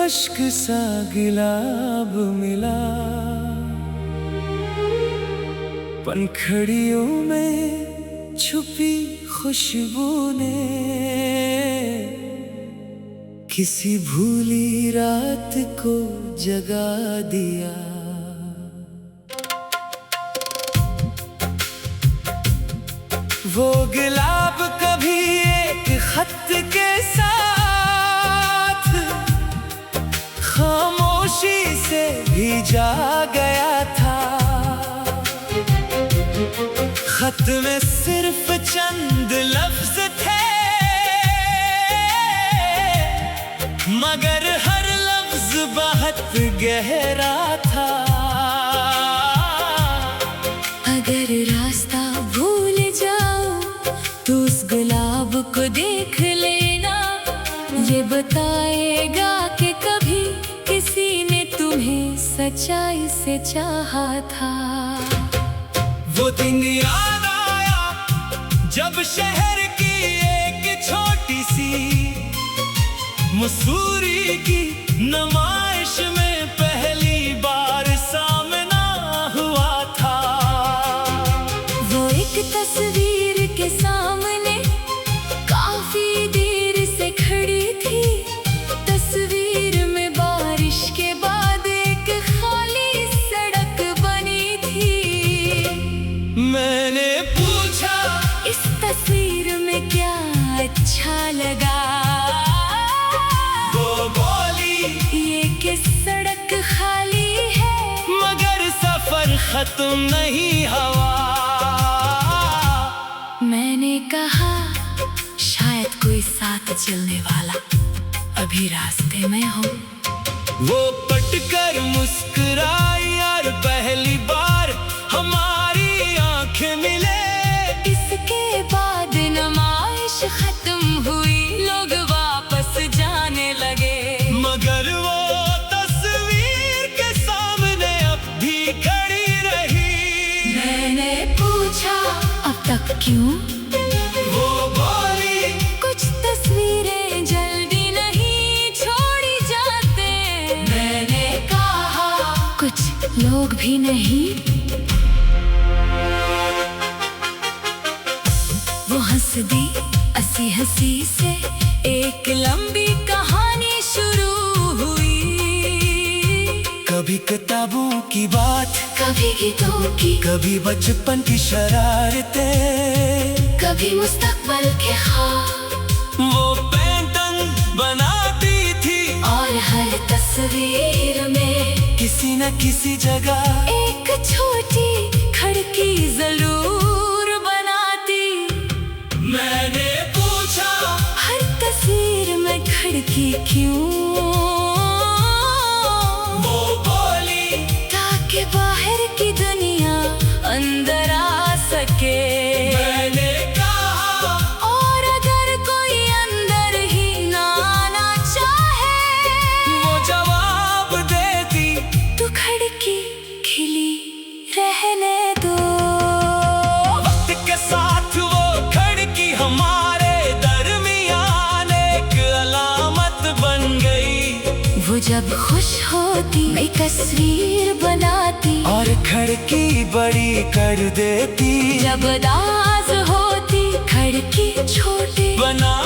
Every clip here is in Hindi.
खुश्क सा गुलाब मिला, पंखड़ियों में छुपी खुशबू ने किसी भूली रात को जगा दिया। वो गुलाब कभी एक खत के साथ खामोशी से भीजा गया था। खत में सिर्फ चंद लफ्ज थे, मगर हर लफ्ज बहुत गहरा था। अगर रास्ता भूल जाओ तो उस गुलाब को देख लेना, ये बताएगा कि कभी किसी ने तुम्हें सच्चाई से चाहा था। वो दिन याद आया जब शहर की एक छोटी सी मसूरी की नुमाइश में पहली बार सामना हुआ था। वो एक तस्वीर के सामने काफी देर से खड़ी थी। तस्वीर में बारिश के बाद एक खाली सड़क बनी थी। मैंने पूछा इस तस्वीर में क्या अच्छा लगा? वो बोली ये कि सड़क खाली है, मगर सफर खत्म नहीं हुआ। मैंने कहा शायद कोई साथ चलने वाला अभी रास्ते में हो। वो पटकर मुस्कुराई और पहली बार हमारी आंखें मिले। इसके बाद नुमाइश खत्म हुई, लोग वापस जाने लगे। मगर वो तस्वीर के सामने अब भी खड़ी रही। मैंने पूछा अब तक क्यों? वो बोली कुछ तस्वीरें जल्दी नहीं छोड़ी जाते। मैंने कहा कुछ लोग भी नहीं। वो हंस दी हंसी हंसी से, एक लंबी कहानी शुरू हुई। कभी किताबों की बात, कभी गीतों की, कभी बचपन की शरारतें, कभी मुस्तकबिल के ख्वाब। वो पेंटिंग बनाती थी और हर तस्वीर में किसी न किसी जगह एक छोटी खिड़की जरूर बनाती। मैंने पूछा हर तस्वीर में खिड़की क्यों? वो बोली ताकि बाहर की दुनिया अंदर आ सके। मैंने कहा और अगर कोई अंदर ही ना आना चाहे, वो जवाब देती तो खिड़की खिली रहने दो। वक्त के साथ वो खिड़की हमारे दरमियान एक अलामत बन गई। वो जब खुश होती नई तस्वीर बनाती, और खिड़की बड़ी कर देती। जब नाज होती खिड़की छोटी बना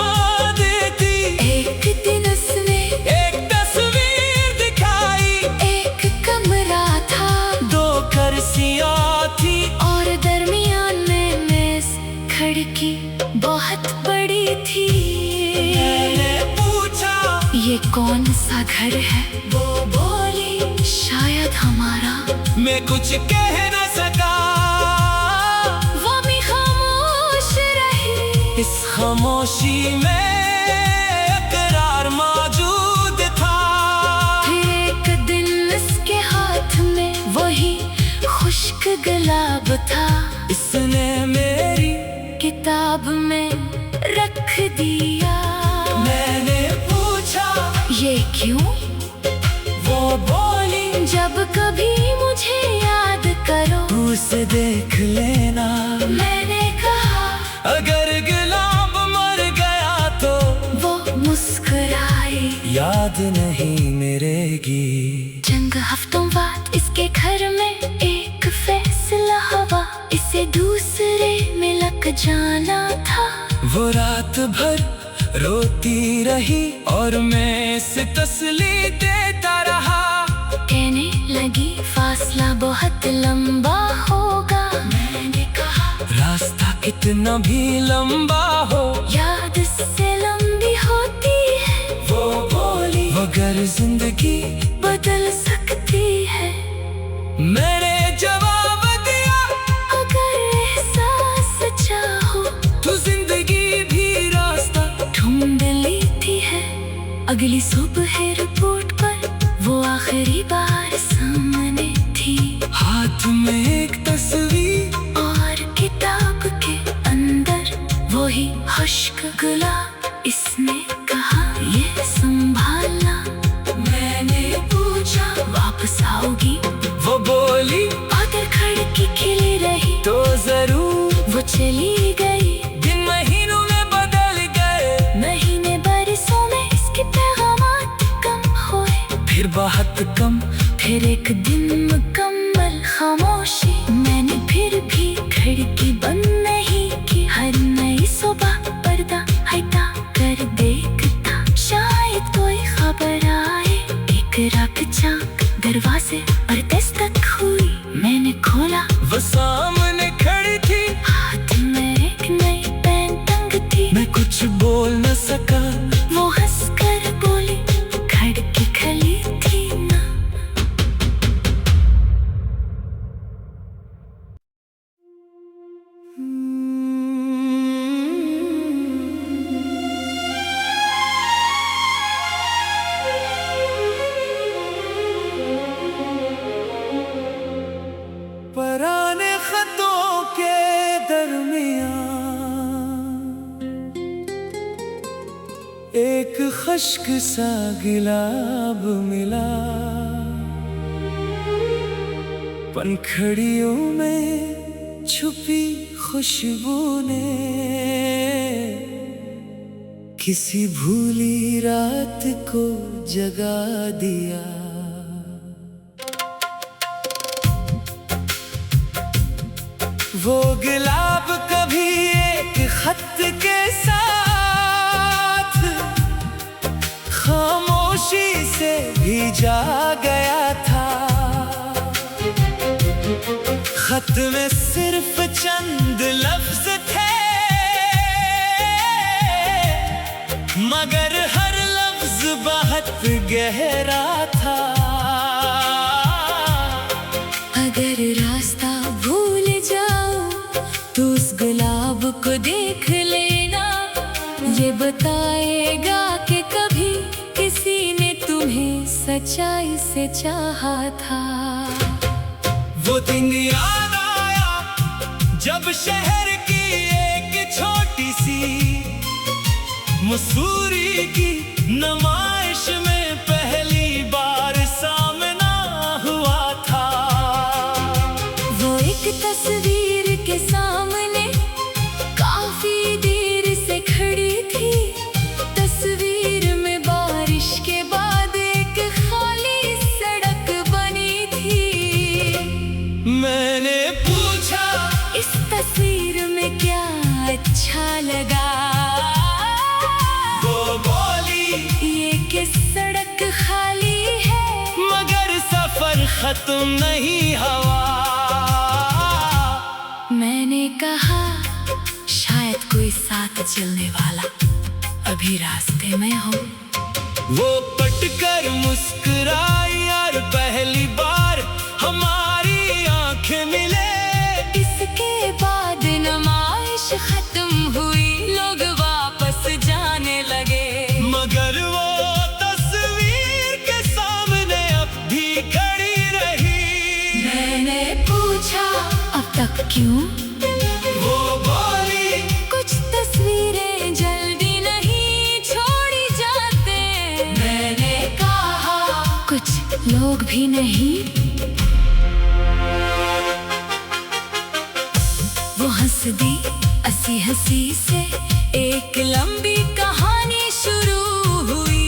देती। एक दिन उसमें एक तस्वीर दिखाई, एक कमरा था, दो कुर्सियां थी और दरमियान में मेज। खिड़की बहुत बड़ी थी। मैंने पूछा ये कौन सा घर है? वो बोली शायद हमारा। मैं कुछ कह न सका, वो भी खामोश रही। इस खामोशी में इकरार मौजूद था। फिर एक दिन इसके हाथ में वही खुश्क गुलाब था। इसने मेरी किताब में रख दिया। मैंने पूछा ये क्यों? वो बोली जब कभी मुझे याद करो तू उसे देख लेना। मैंने कहा अगर गुलाब मर गया तो वो मुस्कुराई। याद नहीं मेरी। मेरेगी। चंद हफ्तों बाद इसके घर में एक फैसला हुआ, इसे दूसरे में लग जाना था। वो रात भर रोती रही और मैं इसे तसल्ली देता रहा। कहने लगी फासला बहुत लंबा होगा। मैंने कहा रास्ता कितना भी लंबा हो, याद इससे लंबी होती है। वो बोली मगर जिंदगी बदल सकती है। मैंने जवाब दिया, अगर एहसास सच्चा हो तो जिंदगी भी रास्ता ढूंढ लेती है। अगली सुबह रिपोर्ट पर वो आखिरी बार सामने थी। हाथ में एक तस्वीर और किताब के अंदर वही खुश्क गुलाब। इसने कहा ये संभालना। मैंने पूछा वापस आओगी? वो बोली अगर खिड़की खिली रही तो जरूर। वो चली गई। दिन महीनों में बदल गए, महीने बरसों में इसके पैगामात कम हुए। फिर बहुत कम। फिर एक दिन मुकम्मल खामोशी। मैंने फिर भी खिड़की बंद नहीं की। हर नई सुबह पर्दा हटा कर देखता, शायद कोई खबर आए। एक रात चाक दरवाजे पर दस्तक हुई। मैंने खोला, वो सामने खड़ी थी, हाथ में एक नई पेन टंग थी। मैं कुछ बोल न सका। वो हंसकर बोली खिड़की खुली थी ना। पुराने खतों के दरमियां एक खुश्क सा गुलाब मिला। पंखड़ियों में छुपी खुशबू ने किसी भूली रात को जगा दिया। वो गुलाब कभी एक खत के साथ खामोशी से भीजा गया था। खत में सिर्फ चंद लफ्ज थे, मगर हर लफ्ज बहुत गहरा था। अगर रास्ता भूल जाओ तो उस गुलाब को देख लेना। ये बताएगा कि कभी किसी ने तुम्हें सच्चाई से चाहा था। वो दिन याद आया जब शहर की एक छोटी सी मसूरी की नुमाइश में पहली बार सामना हुआ था। वो एक तस्वीर के सामने काफी देर से खड़ी थी। तस्वीर में बारिश के बाद एक खाली सड़क बनी थी। मैंने पूछा इस तस्वीर में क्या अच्छा लगा? वो बोली ये कि सड़क खाली है, मगर सफर खत्म नहीं हुआ। मैंने कहा शायद कोई साथ चलने वाला अभी रास्ते में हो। वो पटकर मुस्कुराई और पहली बार हमारी आंखें मिले। इसके बाद नुमाइश खत्म हुई, लोग वापस जाने लगे। मगर वो तस्वीर के सामने अब भी खड़ी रही। मैंने पूछा अब तक क्यों? वो बोली कुछ तस्वीरें जल्दी नहीं छोड़ी जाते। मैंने कहा कुछ लोग भी नहीं। वो हंस दी हंसी हंसी से, एक लंबी कहानी शुरू हुई।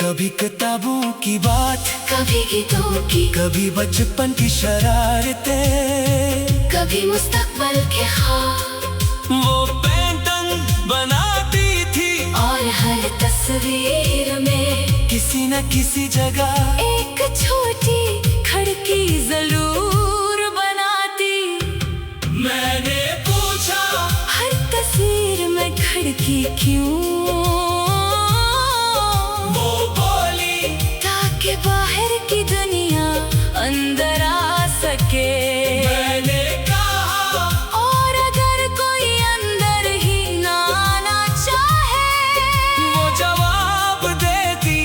कभी किताबों की बात, कभी गीतों की, कभी बचपन की शरारतें, कभी मुस्तकबिल के ख्वाब। वो पेंटिंग बनाती थी और हर तस्वीर में किसी न किसी जगह एक छोटी खिड़की जरूर बनाती। मैंने पूछा हर तस्वीर में खिड़की क्यों? वो बोली ताकि बाहर की दुनिया अंदर आ सके। मैंने कहा और अगर कोई अंदर ही ना आना चाहे, वो जवाब देती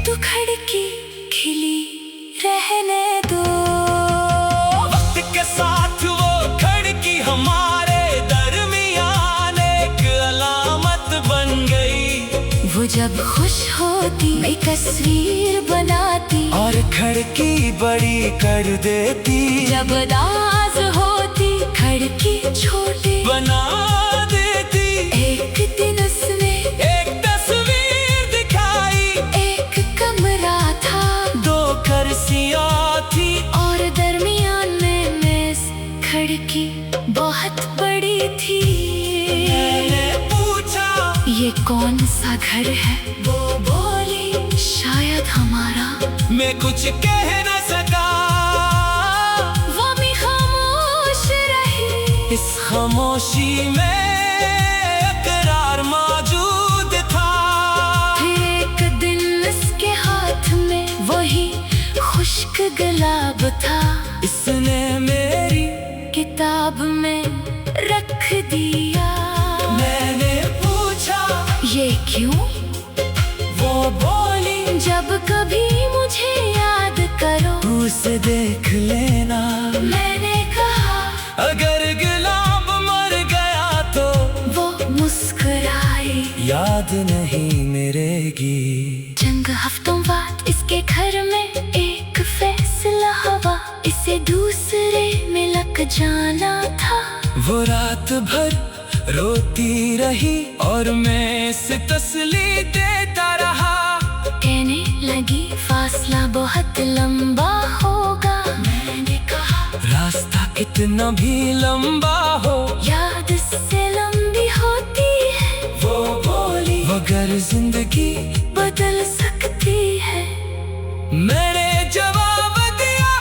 तो खिड़की खिली रहने दो। वक्त के साथ वो खिड़की हमारे दरमियान एक अलामत बन गई। वो जब खुश होती नई तस्वीर बनाती, और खिड़की बड़ी कर देती, जब नाज होती खिड़की छोटी बना देती। एक दिन उसने एक तस्वीर दिखाई, एक कमरा था, 2 कुर्सियां थी और दरमियान में मेज। खिड़की बहुत बड़ी थी। मैंने पूछा ये कौन सा घर है? वो बोली शायद हमारा। मैं कुछ कह न सका, वो भी खामोश रही। इस खामोशी में इकरार मौजूद था। फिर एक दिन उसके हाथ में वही खुश्क गुलाब था। इसने मेरी किताब में रख दिया। मैंने पूछा ये क्यों? वो बोली जब कभी मुझे याद करो, उसे देख लेना। मैंने कहा। अगर गुलाब मर गया तो वो मुस्कुराई। याद नहीं मेरेगी। चंद हफ्तों बाद इसके घर में एक फैसला हुआ, इसे दूसरे में लग जाना था। वो रात भर रोती रही और मैं इसे तसल्ली देता रहा। कहने लगी फासला बहुत लंबा होगा। मैंने कहा रास्ता कितना भी लंबा हो, याद से लंबी होती है। वो बोली मगर जिंदगी बदल सकती है। मैंने जवाब दिया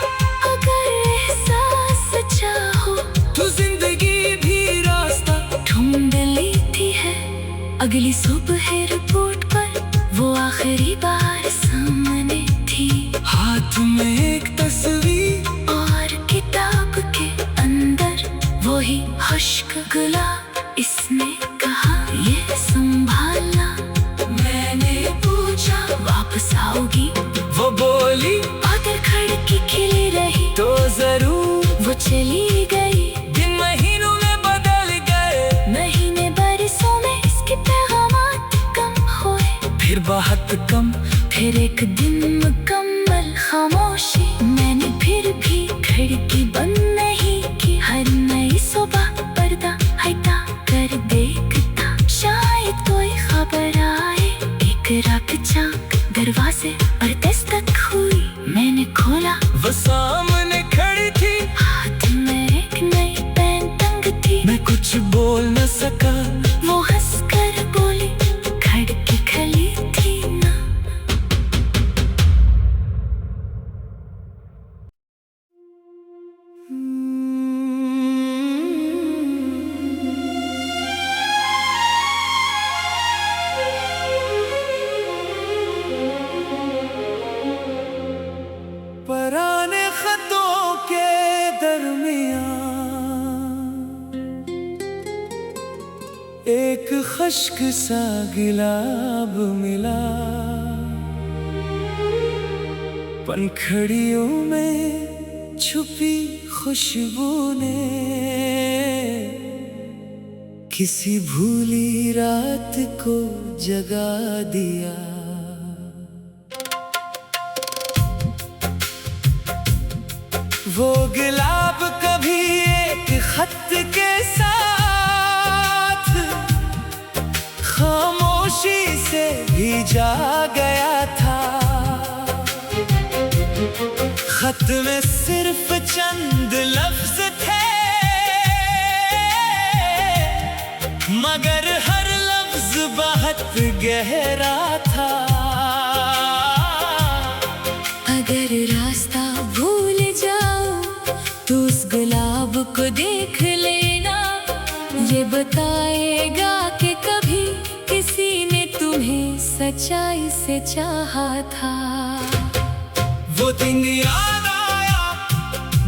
अगर एहसास चाहो तो जिंदगी भी रास्ता ढूंढ लेती है। अगली सुबह रिपोर्ट पर वो आखिरी बार सामने थी। हाथ में एक तस्वीर और किताब के अंदर वही खुश्क गुलाब। इसने कहा ये संभालना। मैंने पूछा वापस आओगी? वो बोली अगर खिड़की खिली रही तो जरूर। वो चली गई। दिन महीनों में बदल गए, महीने बरसों में इसके पैगामात कम हुए। फिर बहुत कम। फिर एक दिन मुकम्मल खामोशी। मैंने फिर भी खिड़की बंद नहीं की। हर नई सुबह पर्दा हटा कर देखता, शायद कोई खबर आए। एक रात चाक दरवाजे पर दस्तक हुई। मैंने खोला, वो सामने खड़ी थी, हाथ में एक नई पेंटिंग थी। मैं कुछ बोल न सका। वो हंसकर बोली खिड़की खली थी ना। पुराने खतों के दरमियान एक खुश्क सा गुलाब मिला। पंखड़ियों में छुपी खुशबू ने किसी भूली रात को जगा दिया। वो गुलाब कभी एक खत के साथ खामोशी से भीजा गया था। में सिर्फ चंद लफ्ज थे, मगर हर लफ्ज बहुत गहरा था। अगर रास्ता भूल जाओ तो उस गुलाब को देख लेना, ये बताएगा कि कभी किसी ने तुम्हें सच्चाई से चाहा था। वो दिन याद आया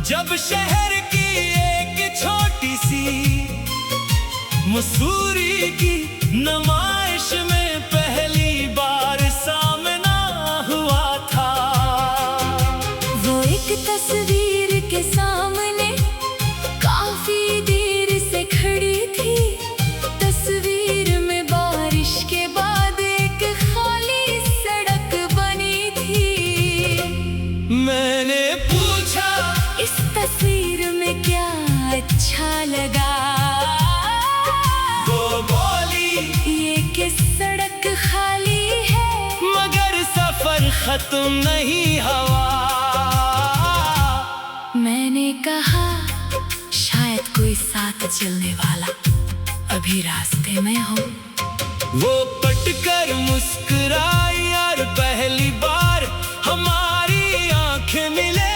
जब शहर की एक छोटी सी मसूरी की नुमाइश में पहली बार सामना हुआ था। वो एक तस्वीर के सामने काफी देर से खड़ी थी। तस्वीर में बारिश के बाद एक खाली सड़क बनी थी। मैंने पूछा इस तस्वीर में क्या अच्छा लगा? वो बोली ये कि सड़क खाली है, मगर सफर खत्म नहीं हुआ। मैंने कहा शायद कोई साथ चलने वाला अभी रास्ते में हो। वो पटकर मुस्कुराई और पहली बार हमारी आंखें मिले।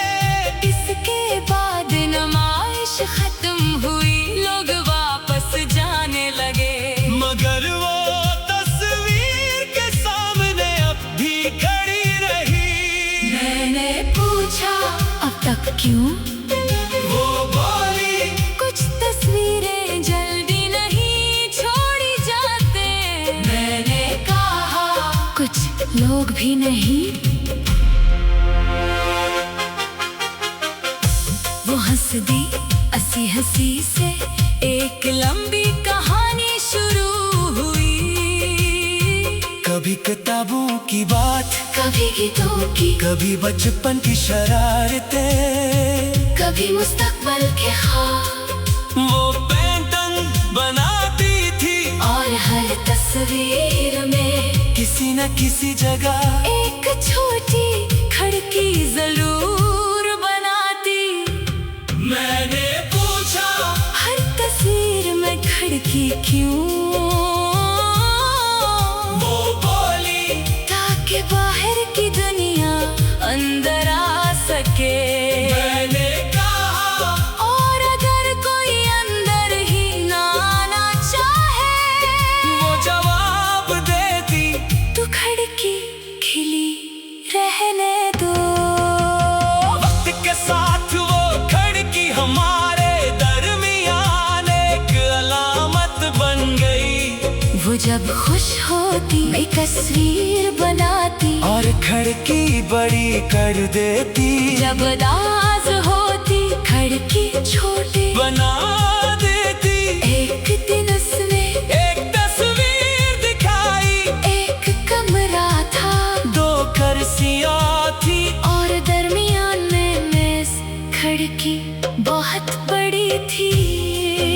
इसके बाद नुमाइश खत्म हुई, लोग वापस जाने लगे। मगर वो तस्वीर के सामने अब भी खड़ी रही। मैंने पूछा अब तक क्यों? वो बोली कुछ तस्वीरें जल्दी नहीं छोड़ी जाते। मैंने कहा कुछ लोग भी नहीं। वो हंस दी हंसी हंसी से, एक लंबी कहानी शुरू हुई। कभी किताबों की बात, कभी गीतों की, कभी बचपन की शरारतें, कभी मुस्तकबिल के ख्वाब। वो पेंटिंग बनाती थी और हर तस्वीर में किसी न किसी जगह एक छोटी खिड़की जरूर बनाती। मैंने पूछा हर तस्वीर में खिड़की क्यों? वो बोली ताकि बाहर की दुनिया अंदर आ सके। मैंने कहा और अगर कोई अंदर ही ना आना चाहे, वो जवाब देती तो खिड़की खिली रहने दो। वक्त के साथ वो खिड़की हमारे दरमियान एक अलामत बन गई। वो जब खुश होती एक तस्वीर बनाती, और खिड़की बड़ी कर देती। जब नाज होती खिड़की छोटी बना देती। एक दिन उसने एक तस्वीर दिखाई, एक कमरा था, दो कुर्सियां थी और दरमियान में मेज। खिड़की बहुत बड़ी थी।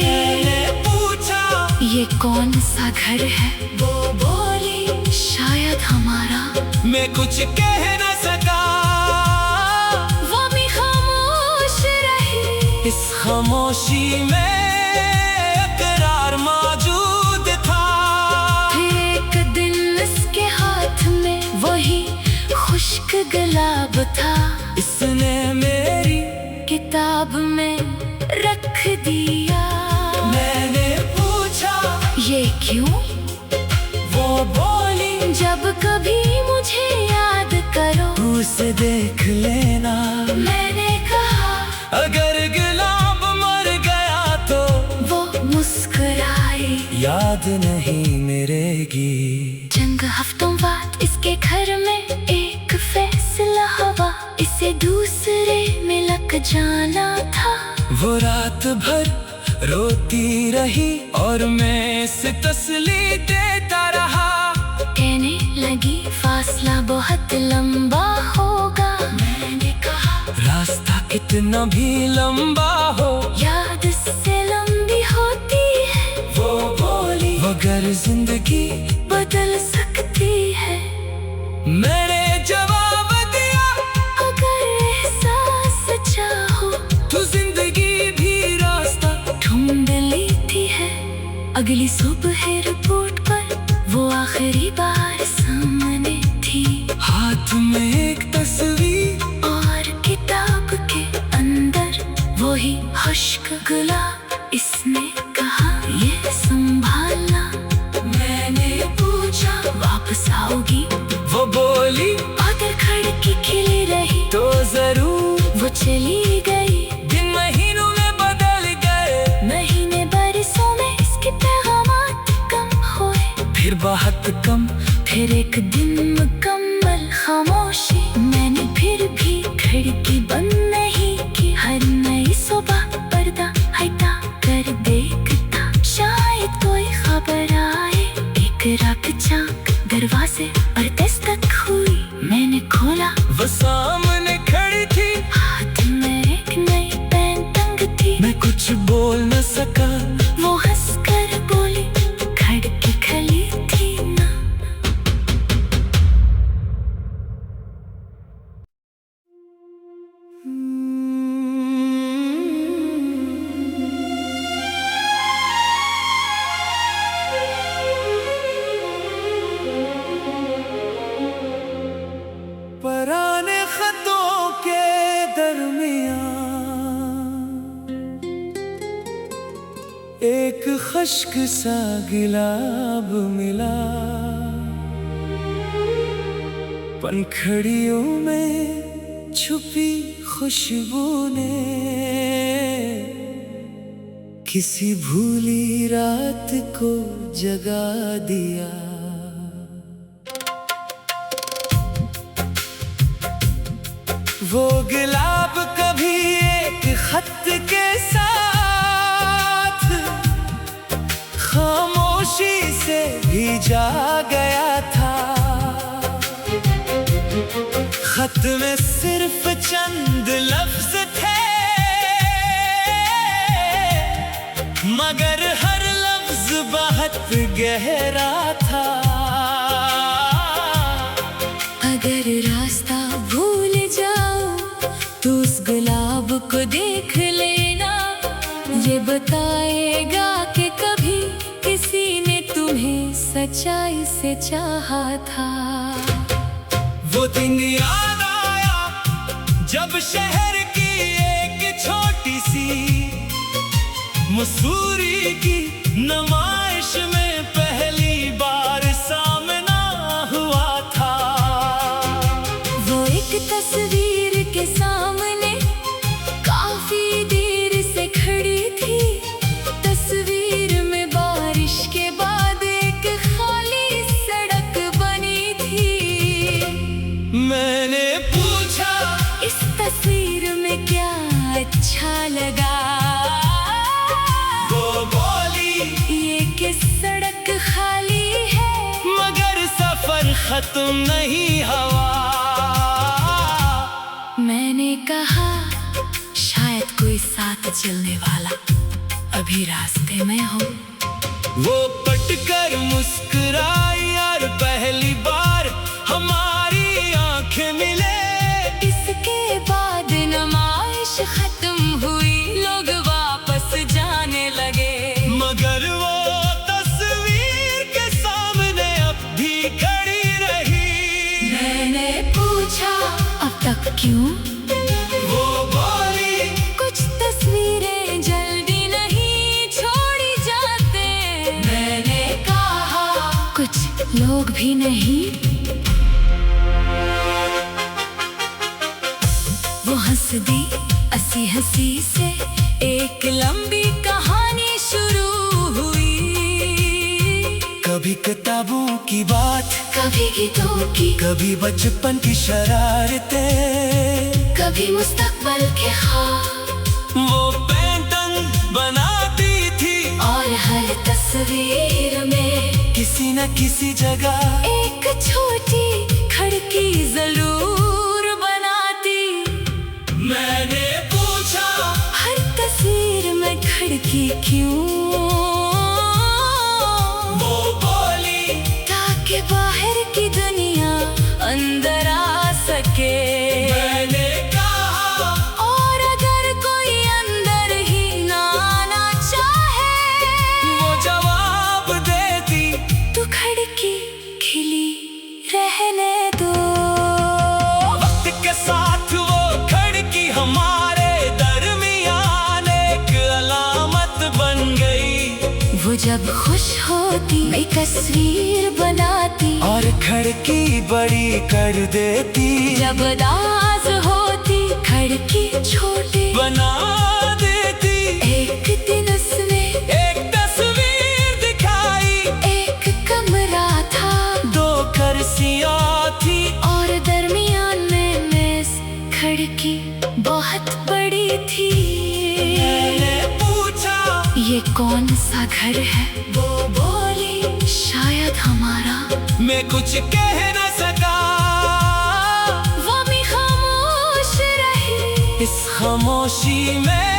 मैंने पूछा ये कौन सा घर है? वो बोली शायद हमारा। मैं कुछ कह न सका, वो भी खामोश रही। इस खामोशी में इकरार मौजूद था। फिर एक दिन उसके हाथ में वही खुश्क गुलाब था। इसने मेरी किताब में रख दिया। मैंने पूछा ये क्यों? वो बोली जब कभी मुझे याद करो तू उसे देख लेना। मैंने कहा अगर गुलाब मर गया तो वो मुस्कुराई। याद नहीं मिलेगी। चंद हफ्तों बाद इसके घर में एक फैसला हुआ, इसे दूसरे में लग जाना था। वो रात भर रोती रही और मैं इसे तसल्ली देता रहा। कहने लगी फासला बहुत लंबा होगा। मैंने कहा रास्ता कितना भी लंबा हो, याद इससे लंबी होती है। वो बोली मगर जिंदगी बदल सकती है। मैंने जवाब दिया अगर एहसास अगली सुबह रिपोर्ट पर वो आखिरी बार सामने थी। हाथ में एक तस्वीर और किताब के अंदर वही खुश्क गुलाब। इसने कहा ये संभालना। मैंने पूछा वापस आओगी? वो बोली अगर खिड़की खिली रही तो जरूर। वो चली गई। दिन महीनों में बदल गए, महीने बरसों में इसके पैगामात कम हुए। फिर बहुत कम। फिर एक दिन मुकम्मल खामोशी। मैंने फिर भी खिड़की बंद नहीं की। हर नई सुबह पर्दा हटा कर देखता, शायद कोई खबर आए। एक रात झांक दरवाजे पर दस्तक हुई। मैंने खोला, वो सामने खड़ी थी, हाथ में एक नई पेन टंग थी। मैं कुछ बोल न सका। वो हंसकर बोली खिड़की खुली थी ना। पुराने खतों के दरमियान एक खुश्क सा गुलाब मिला। पंखड़ियों में छुपी खुशबू ने किसी भूली रात को जगा दिया। वो गुलाब कभी एक खत के साथ खामोशी से भीजा गया था। खत में सिर्फ चंद लफ्ज थे, मगर हर लफ्ज बहुत गहरा था। अगर रास्ता भूल जाओ तो उस गुलाब को देख लेना। ये बताएगा कि कभी किसी ने तुम्हें सच्चाई से चाहा था। वो दिन याद आया जब शहर की एक छोटी सी मसूरी की नुमाइश में पहली बार सामना हुआ था। वो एक तस्वीर के सामने काफी देर से खड़ी थी। तस्वीर में बारिश के बाद एक खाली सड़क बनी थी। मैंने पूछा इस तस्वीर में क्या अच्छा लगा? वो बोली ये कि सड़क खाली है मगर सफर खत्म नहीं हुआ। मैंने कहा शायद कोई साथ चलने वाला अभी रास्ते में हो। वो पटकर मुस्कुराई और पहली बार हमारी आंखें मिले। इसके बाद नुमाइश खत्म हुई, लोग वापस जाने लगे। मगर वो तस्वीर के सामने अब भी खड़ी रही। मैंने पूछा अब तक क्यों? वो बोली कुछ तस्वीरें जल्दी नहीं छोड़ी जाते। मैंने कहा कुछ लोग भी नहीं। वो हंस दी हंसी हंसी से, एक लंबी कहानी शुरू हुई। कभी किताबों की बात, कभी गीतों की, कभी बचपन की शरारतें, कभी मुस्तकबल के ख्वाब। वो पेंटिंग बनाती थी और हर तस्वीर में किसी न किसी जगह एक छोटी खिड़की जरूर बनाती। मैंने पूछा हर तस्वीर में खिड़की क्यों? वो बोली ताकि बाहर की दुनिया अंदर आ सके। मैंने कहा और अगर कोई अंदर ही ना आना चाहे, वो जवाब वो जब खुश होती मैं तस्वीर बनाती, और खिड़की बड़ी कर देती। जब नाज होती खिड़की छोटी बना देती। एक दिन उसने एक तस्वीर दिखाई। एक कमरा था, 2 कुर्सियाँ थी, और दरमियान में मेज। खिड़की बहुत बड़ी थी। मैंने पूछा ये कौन सा घर है? वो बोली शायद हमारा। मैं कुछ कह न सका। वो भी खामोश रही। इस खामोशी में